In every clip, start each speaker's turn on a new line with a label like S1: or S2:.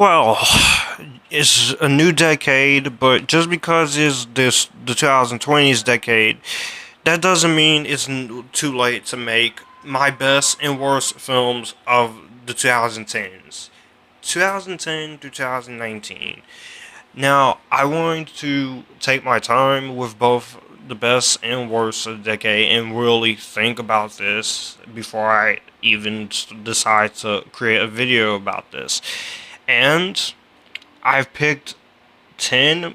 S1: Well, it's a new decade, but just because it's the 2020s decade, that doesn't mean it's too late to make my best and worst films of the 2010s. 2010 to 2019. Now, I want to take my time with both the best and worst of the decade and really think about this before I even decide to create a video about this. And I've picked 10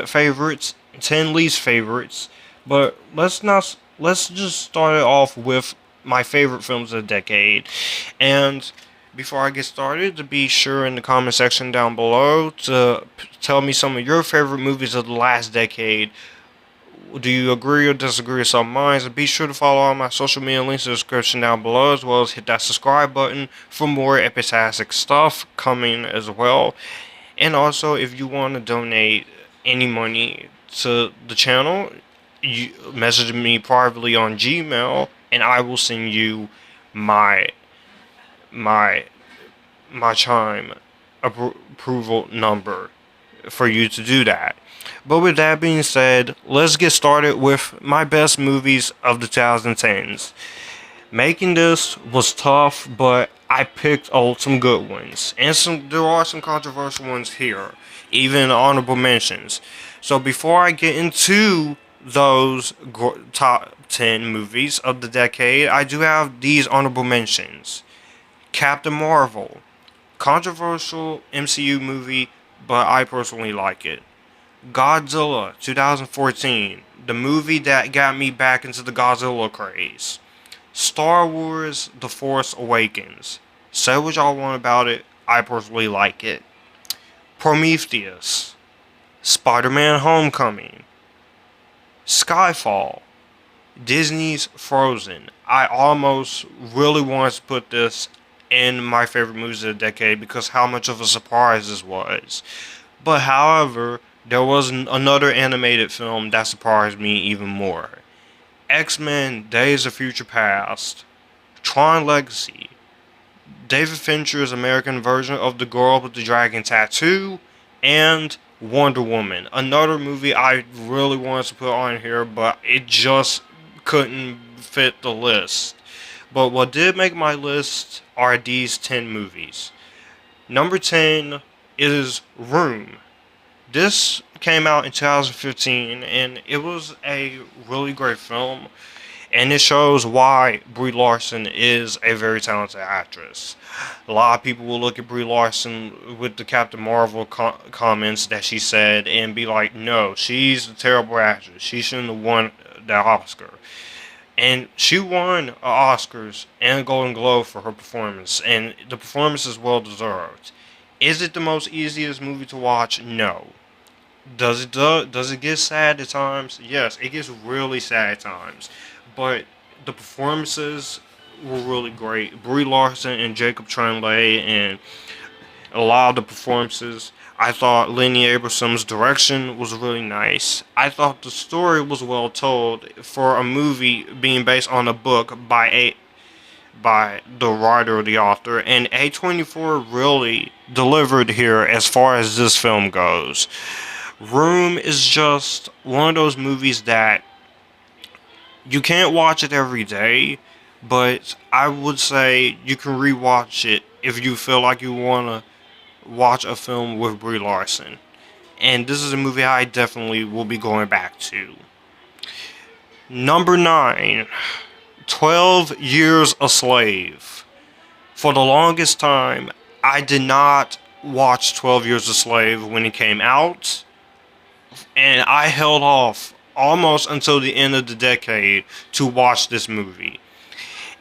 S1: favorites, 10 least favorites, but let's just start it off with my favorite films of the decade. And before I get started, to be sure in the comment section down below to tell me some of your favorite movies of the last decade. Do you agree or disagree with some of mine? And be sure to follow all my social media links in the description down below, as well as hit that subscribe button for more Epictastic stuff coming as well. And also, if you want to donate any money to the channel, you message me privately on Gmail, and I will send you my my my chime approval number for you to do that. But with that being said, let's get started with my best movies of the 2010s. Making this was tough, but I picked some good ones, and there are some controversial ones here, even honorable mentions. So before I get into those top 10 movies of the decade, I do have these honorable mentions. Captain Marvel, controversial MCU movie, but I personally like it. Godzilla 2014, the movie that got me back into the Godzilla craze. Star Wars The Force Awakens. Say what y'all want about it, I personally like it. Prometheus. Spider-Man Homecoming. Skyfall. Disney's Frozen. I almost really wanted to put this in my favorite movies of the decade because how much of a surprise this was. But however, there was another animated film that surprised me even more. X-Men Days of Future Past, Tron Legacy, David Fincher's American version of The Girl with the Dragon Tattoo, and Wonder Woman. Another movie I really wanted to put on here, but it just couldn't fit the list. But what did make my list are these 10 movies. Number 10 is Room. This came out in 2015, and it was a really great film, and it shows why Brie Larson is a very talented actress. A lot of people will look at Brie Larson with the Captain Marvel comments that she said and be like, no, she's a terrible actress. She shouldn't have won the Oscar. And she won Oscars and a Golden Globe for her performance, and the performance is well deserved. Is it the most easiest movie to watch? No. Does it get sad at times? Yes, it gets really sad at times. But the performances were really great. Brie Larson and Jacob Tremblay and a lot of the performances. I thought Lenny Abraham's direction was really nice. I thought the story was well told for a movie being based on a book by the writer or the author, and A24 really delivered here as far as this film goes. Room is just one of those movies that you can't watch it every day, but I would say you can rewatch it if you feel like you want to watch a film with Brie Larson. And this is a movie I definitely will be going back to. Number 9, 12 Years a Slave. For the longest time, I did not watch 12 Years a Slave when it came out, and I held off almost until the end of the decade to watch this movie.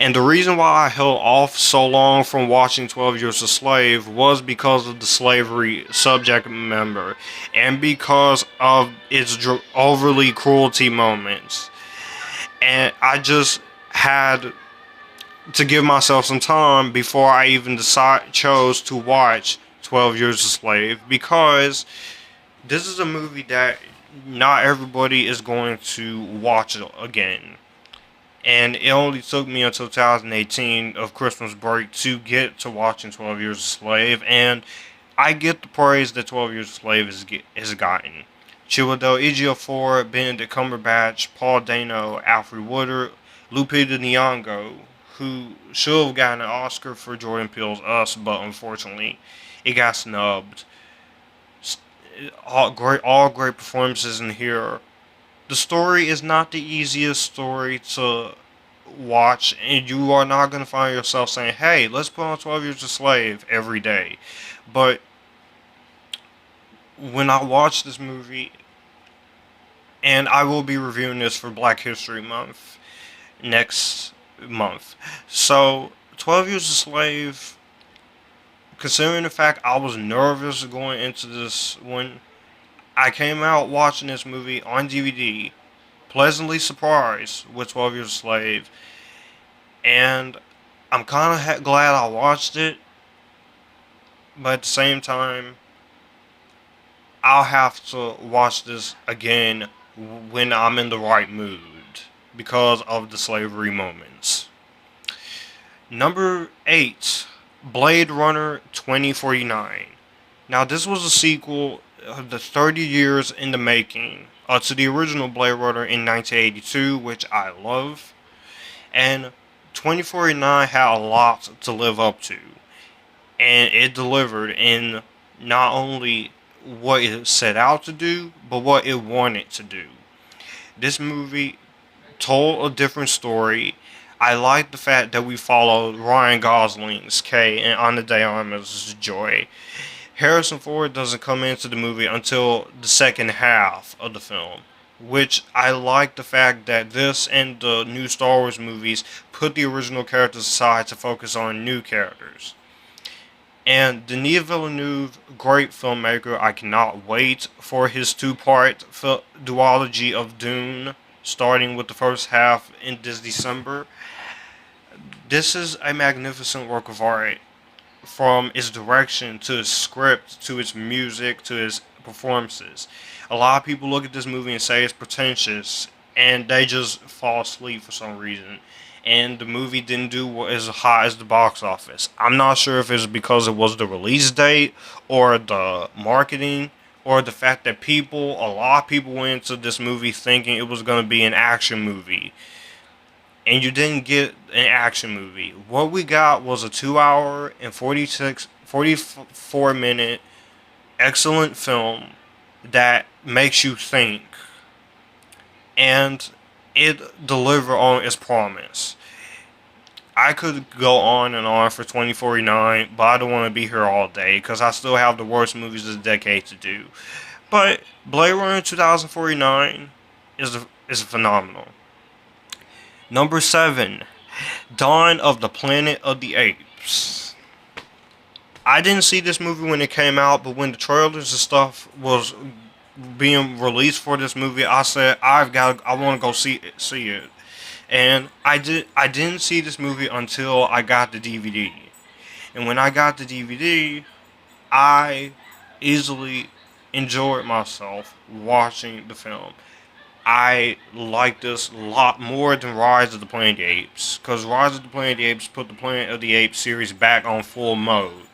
S1: And the reason why I held off so long from watching 12 Years a Slave was because of the slavery subject matter and because of its overly cruelty moments. And I just had to give myself some time before I even chose to watch 12 Years a Slave, because this is a movie that not everybody is going to watch again. And it only took me until 2018 of Christmas break to get to watching 12 Years a Slave, and I get the praise that 12 Years a Slave has gotten. Chiwetel Ejiofor, Benedict Cumberbatch, Paul Dano, Alfred Woodard, Lupita Nyong'o, who should have gotten an Oscar for Jordan Peele's Us, but unfortunately, it got snubbed. All great performances in here. The story is not the easiest story to watch, and you are not going to find yourself saying, hey, let's put on 12 Years a Slave every day. But when I watched this movie, and I will be reviewing this for Black History Month next month. So, 12 Years a Slave, considering the fact I was nervous going into this one, I came out watching this movie on DVD, pleasantly surprised with 12 Years a Slave, and I'm kind of glad I watched it, but at the same time, I'll have to watch this again when I'm in the right mood because of the slavery moments. Number 8, Blade Runner 2049. Now, this was a sequel the 30 years in the making to the original Blade Runner in 1982, which I love. And 2049 had a lot to live up to. And it delivered in not only what it set out to do, but what it wanted to do. This movie told a different story. I like the fact that we followed Ryan Gosling's Kay and Ana de Armas' Joy. Harrison Ford doesn't come into the movie until the second half of the film, which I like the fact that this and the new Star Wars movies put the original characters aside to focus on new characters. And Denis Villeneuve, great filmmaker, I cannot wait for his two-part duology of Dune, starting with the first half in this December. This is a magnificent work of art, from its direction to its script to its music to its performances. A lot of people look at this movie and say it's pretentious, and they just fall asleep for some reason. And the movie didn't do as hot as the box office. I'm not sure if it's because it was the release date, or the marketing, or the fact that a lot of people went into this movie thinking it was going to be an action movie. And you didn't get an action movie. What we got was a 2-hour and 44-minute excellent film that makes you think. And it delivered on its promise. I could go on and on for 2049, but I don't want to be here all day because I still have the worst movies of the decade to do. But Blade Runner 2049 is phenomenal. Number 7, Dawn of the Planet of the Apes. I didn't see this movie when it came out, but when the trailers and stuff was being released for this movie, I said I want to go see it. And I didn't see this movie until I got the DVD. And when I got the DVD, I easily enjoyed myself watching the film. I like this a lot more than Rise of the Planet of the Apes, because Rise of the Planet of the Apes put the Planet of the Apes series back on full mode.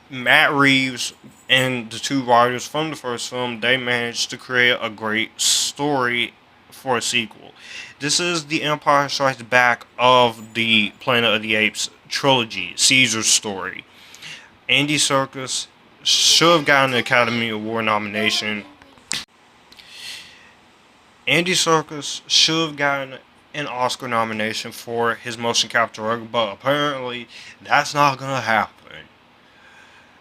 S1: Matt Reeves and the two writers from the first film, they managed to create a great story for a sequel. This is the Empire Strikes Back of the Planet of the Apes trilogy, Caesar's story. Andy Serkis should have gotten an Academy Award nomination. Andy Serkis should have gotten an Oscar nomination for his motion capture work, but apparently that's not going to happen.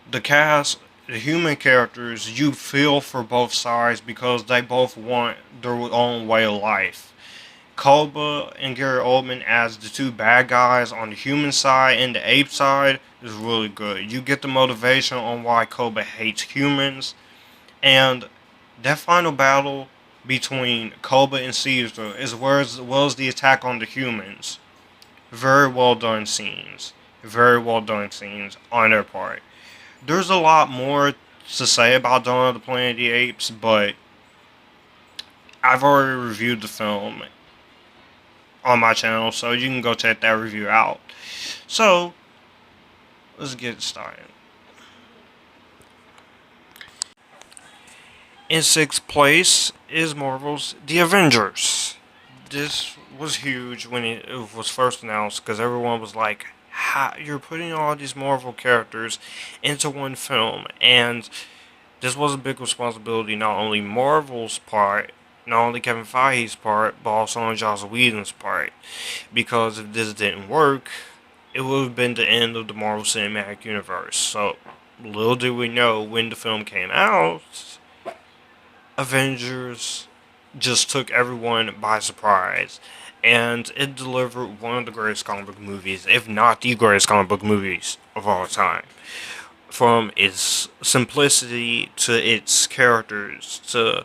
S1: The cast, the human characters, you feel for both sides because they both want their own way of life. Koba and Gary Oldman as the two bad guys on the human side and the ape side is really good. You get the motivation on why Koba hates humans, and that final battle between Koba and Caesar, as well as the attack on the humans, very well done scenes. Very well done scenes on their part. There's a lot more to say about Dawn of the Planet of the Apes, but I've already reviewed the film on my channel, so you can go check that review out. So, let's get started. In sixth place is Marvel's The Avengers. This was huge when it was first announced because everyone was like, how, you're putting all these Marvel characters into one film. And this was a big responsibility, not only Marvel's part, not only Kevin Feige's part, but also on Joss Whedon's part. Because if this didn't work, it would have been the end of the Marvel Cinematic Universe. So, little did we know when the film came out, Avengers just took everyone by surprise. And it delivered one of the greatest comic book movies, if not the greatest comic book movies of all time. From its simplicity to its characters to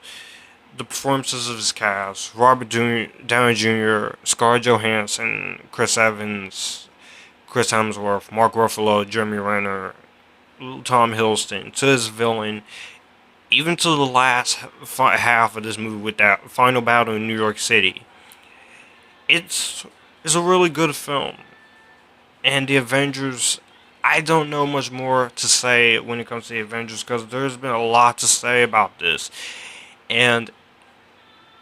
S1: the performances of his cast, Robert Downey Jr., Scarlett Johansson, Chris Evans, Chris Hemsworth, Mark Ruffalo, Jeremy Renner, Tom Hiddleston, to his villain, even to the last half of this movie with that final battle in New York City. It's a really good film. And the Avengers, I don't know much more to say when it comes to the Avengers because there's been a lot to say about this. And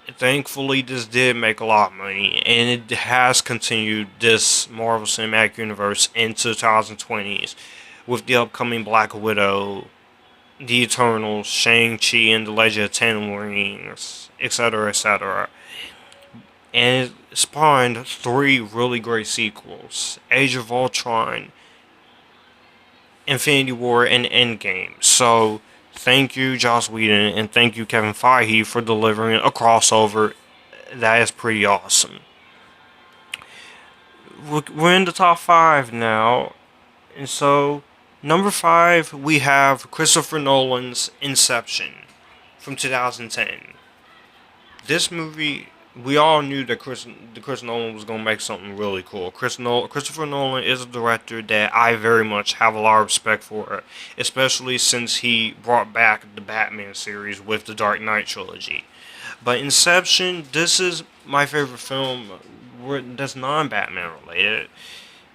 S1: thankfully, this did make a lot of money, and it has continued this Marvel Cinematic Universe into 2020s with the upcoming Black Widow, The Eternals, Shang-Chi and the Legend of Ten Rings, etc., etc. And it spawned 3 really great sequels: Age of Ultron, Infinity War, and Endgame. So, thank you, Joss Whedon, and thank you, Kevin Feige, for delivering a crossover that is pretty awesome. We're in the top 5 now, and so, number 5, we have Christopher Nolan's Inception from 2010. This movie, we all knew that Chris Nolan was going to make something really cool. Christopher Nolan is a director that I very much have a lot of respect for, especially since he brought back the Batman series with the Dark Knight trilogy. But Inception, this is my favorite film that's non-Batman related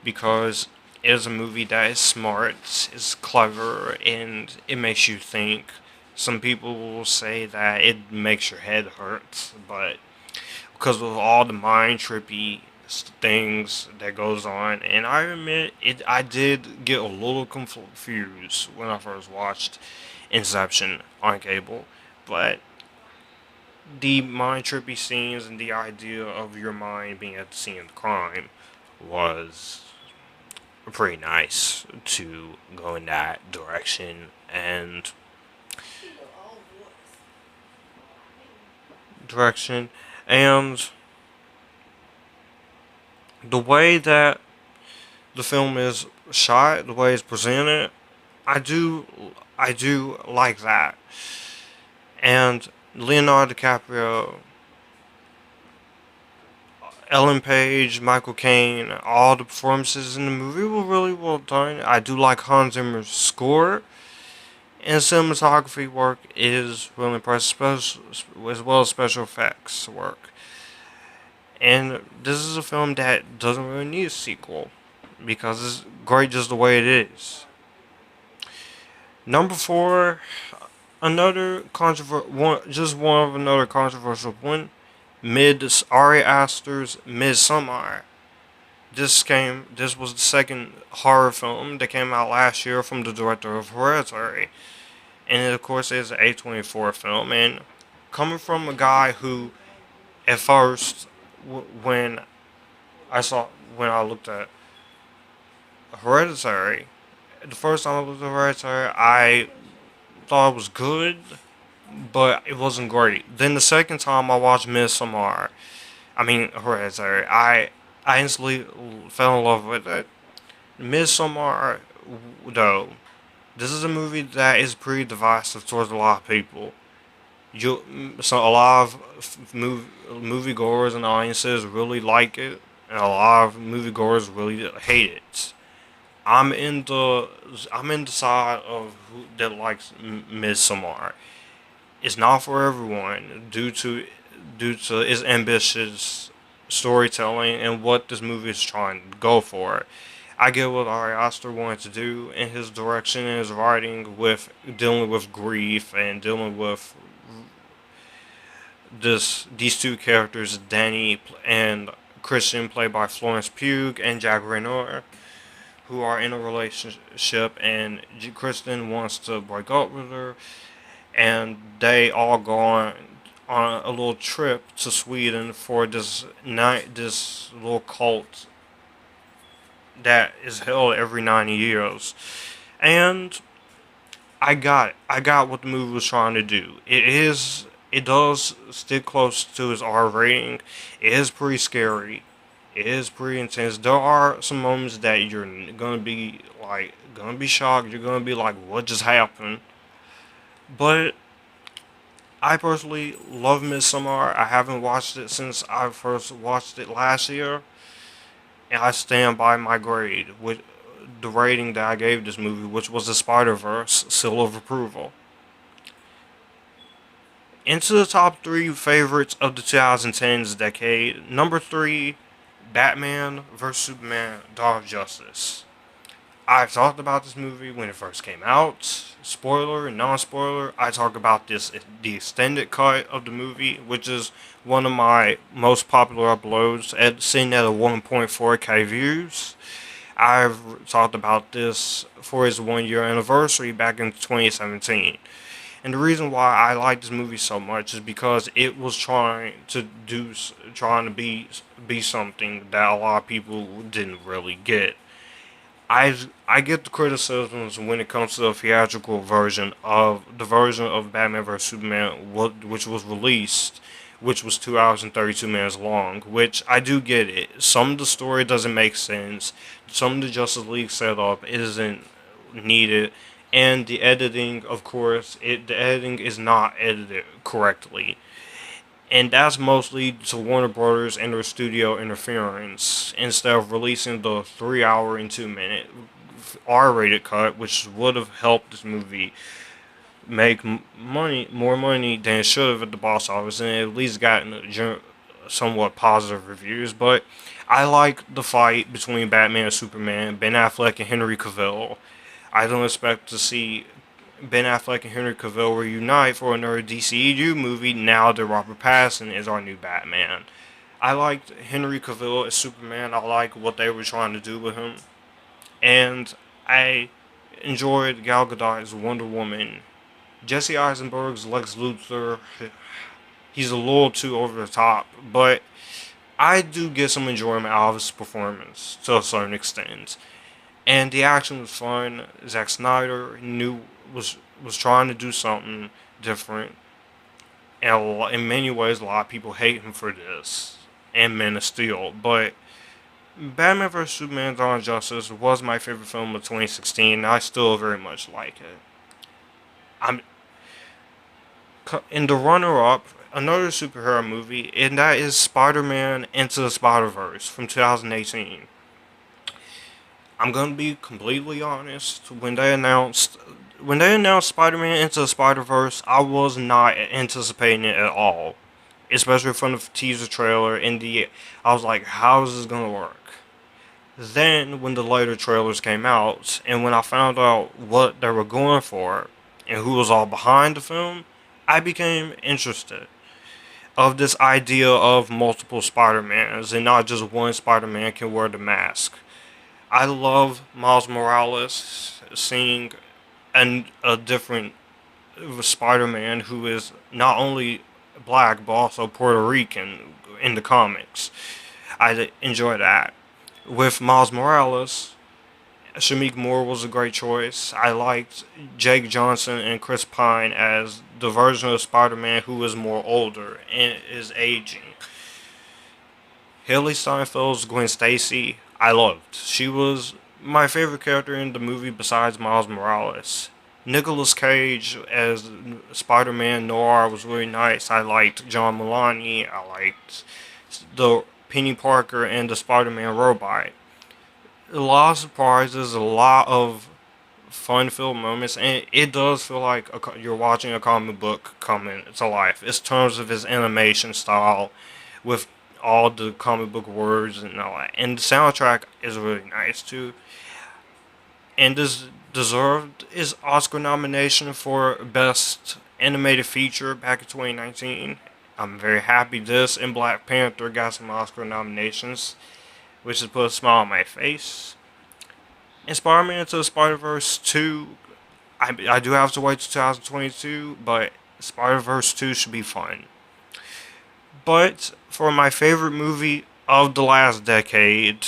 S1: because it is a movie that is smart, is clever, and it makes you think. Some people will say that it makes your head hurt, but because of all the mind trippy things that goes on, and I admit it, I did get a little confused when I first watched Inception on cable, but the mind trippy scenes and the idea of your mind being at the scene of the crime was pretty nice to go in that direction. And the way that the film is shot, the way it's presented, I do like that. And Leonardo DiCaprio, Ellen Page, Michael Caine, all the performances in the movie were really well done. I do like Hans Zimmer's score, and cinematography work is really impressive, as well as special effects work. And this is a film that doesn't really need a sequel because it's great just the way it is. Number 4, another one of another controversial one. Ari Aster's Midsommar. This was the second horror film that came out last year from the director of Hereditary. And it, of course, is an A24 film. And coming from a guy who, at first, when when I looked at Hereditary, the first time I looked at Hereditary, I thought it was good, but it wasn't great. Then the second time I watched Hereditary, I instantly fell in love with it. Midsommar, though, this is a movie that is pretty divisive towards a lot of people. So a lot of moviegoers and audiences really like it, and a lot of moviegoers really hate it. I'm in the side of who that likes Midsommar. It's not for everyone due to its ambitious storytelling and what this movie is trying to go for. I get what Ari Aster wanted to do in his direction and his writing with dealing with grief and dealing with these two characters, Danny and Christian, played by Florence Pugh and Jack Reynor, who are in a relationship, and Kristen wants to break up with her, and they all go on a little trip to Sweden for this night, this little cult that is held every 90 years. And I got what the movie was trying to do. It does stick close to its R rating. It is pretty scary. It is pretty intense. There are some moments that you're gonna be shocked. You're gonna be like, what just happened? But I personally love Midsommar. I haven't watched it since I first watched it last year, and I stand by my grade with the rating that I gave this movie, which was the Spiderverse seal of approval. Into the top three favorites of the 2010s decade. Number three, Batman vs Superman: Dawn of Justice. I talked about this movie when it first came out. Spoiler and non-spoiler, I talk about the extended cut of the movie, which is one of my most popular uploads, sitting at a 1.4k views. I've talked about this for its 1 year anniversary back in 2017. And the reason why I like this movie so much is because it was trying to be something that a lot of people didn't really get. I get the criticisms when it comes to the theatrical version of Batman vs Superman, which was released, which was 2 hours and 32 minutes long. Which I do get it. Some of the story doesn't make sense. Some of the Justice League setup isn't needed, and the editing, of course, the editing is not edited correctly. And that's mostly to Warner Brothers and their studio interference, instead of releasing the 3 hour and 2 minute R-rated cut, which would have helped this movie make more money than it should have at the box office, and at least gotten somewhat positive reviews. But I like the fight between Batman and Superman, Ben Affleck and Henry Cavill. I don't expect to see Ben Affleck and Henry Cavill reunite for another DCEU movie now that Robert Pattinson is our new Batman. I liked Henry Cavill as Superman. I like what they were trying to do with him. And I enjoyed Gal Gadot's Wonder Woman. Jesse Eisenberg's Lex Luthor, he's a little too over the top, but I do get some enjoyment out of his performance to a certain extent. And the action was fun. Zack Snyder was trying to do something different. And in many ways, a lot of people hate him for this. And Man of Steel. But Batman vs Superman: Dawn of Justice was my favorite film of 2016. And I still very much like it. I'm in the runner-up, another superhero movie, and that is Spider-Man Into the Spider-Verse from 2018. I'm gonna be completely honest. When they announced Spider-Man Into the Spider-Verse, I was not anticipating it at all, especially from the teaser trailer. I was like, how is this gonna work? Then when the later trailers came out, and when I found out what they were going for and who was all behind the film, I became interested of this idea of multiple Spider-Mans and not just one Spider-Man can wear the mask. I love Miles Morales, seeing a different Spider-Man who is not only black but also Puerto Rican in the comics. I enjoy that. With Miles Morales, Shamik Moore was a great choice. I liked Jake Johnson and Chris Pine as the version of Spider-Man who is more older and is aging. Haley Steinfeld's Gwen Stacy, I loved. She was my favorite character in the movie besides Miles Morales. Nicolas Cage as Spider-Man Noir was really nice. I liked John Mulaney. I liked the Penny Parker and the Spider-Man robot. A lot of surprises, a lot of fun-filled moments, and it does feel like you're watching a comic book coming to life. In terms of its animation style, with all the comic book words and all that. And the soundtrack is really nice too. And this deserved his Oscar nomination for Best Animated Feature back in 2019. I'm very happy this and Black Panther got some Oscar nominations, which has put a smile on my face. And Spider-Man Into the Spider-Verse 2, I do have to wait till 2022, but Spider-Verse 2 should be fun. But for my favorite movie of the last decade,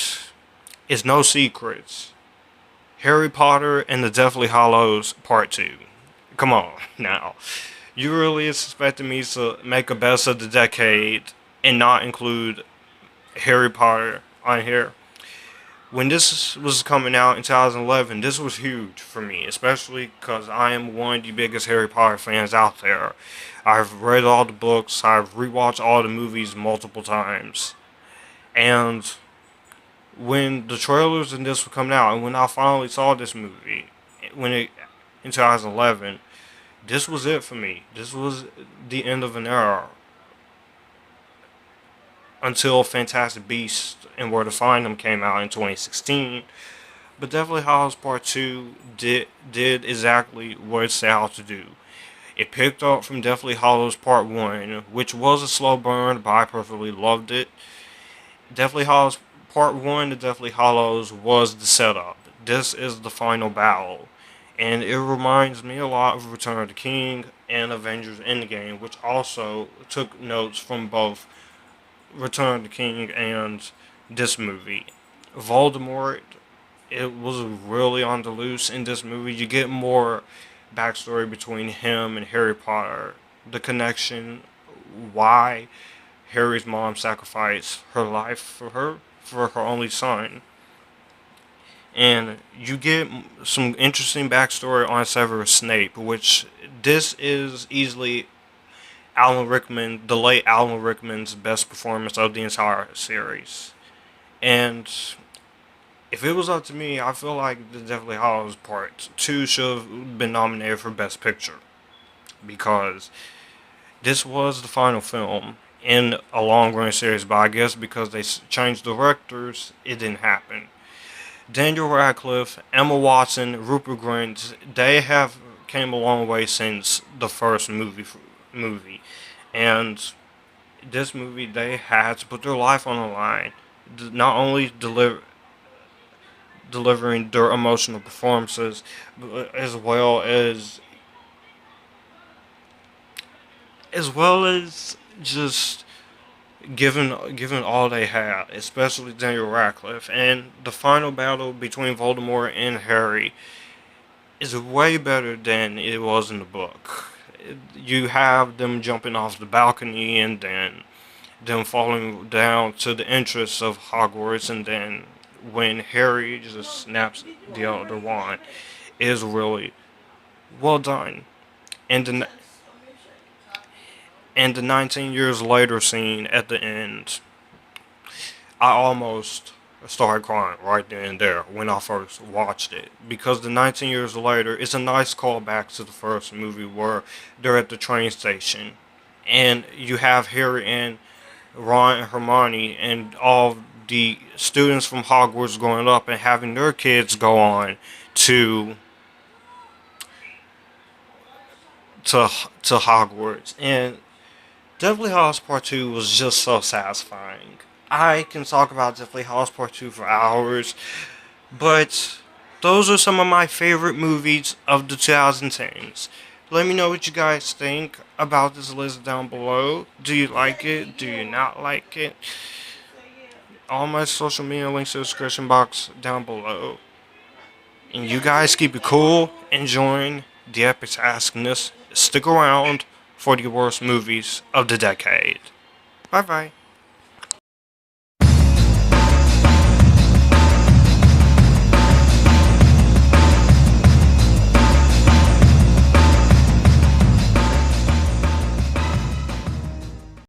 S1: it's no secrets. Harry Potter and the Deathly Hallows Part 2. Come on, now. You really expected me to make a best of the decade and not include Harry Potter on here? When this was coming out in 2011, this was huge for me, especially because I am one of the biggest Harry Potter fans out there. I've read all the books, I've rewatched all the movies multiple times, and when the trailers and this were coming out, and when I finally saw this movie, in 2011, this was it for me. This was the end of an era until Fantastic Beasts and Where to Find Them came out in 2016. But Deathly Hallows Part 2 did exactly what it set out to do. It picked up from Deathly Hallows Part 1, which was a slow burn, but I perfectly loved it. Deathly Hallows Part 1 to Deathly Hallows was the setup. This is the final battle. And it reminds me a lot of Return of the King and Avengers Endgame, which also took notes from both Return of the King and this movie. Voldemort, it was really on the loose in this movie. You get more backstory between him and Harry Potter. The connection, why Harry's mom sacrificed her life for her only son. And you get some interesting backstory on Severus Snape, which this is easily the late Alan Rickman's best performance of the entire series. And if it was up to me, I feel like the Deathly Hallows Part 2 should have been nominated for Best Picture, because this was the final film in a long-running series, but I guess because they changed directors, it didn't happen. Daniel Radcliffe, Emma Watson, Rupert Grint, they have came a long way since the first movie. And this movie, they had to put their life on the line. Not only delivering their emotional performances, but as well as just given all they had, especially Daniel Radcliffe. And the final battle between Voldemort and Harry is way better than it was in the book. You have them jumping off the balcony and then them falling down to the entrance of Hogwarts, and then when Harry just snaps the Elder Wand, is really well done. And the 19 years later scene at the end, I almost started crying right then and there when I first watched it, because the 19 years later is a nice callback to the first movie where they're at the train station and you have Harry and Ron and Hermione and all the students from Hogwarts growing up and having their kids go on to Hogwarts. And Deathly Hallows Part 2 was just so satisfying. I can talk about Deathly Hallows Part 2 for hours, but those are some of my favorite movies of the 2010s. Let me know what you guys think about this list down below. Do you like it? Do you not like it? All my social media links in the description box down below. And you guys keep it cool, enjoying the Epictasticness. Stick around for the worst movies of the decade. Bye bye.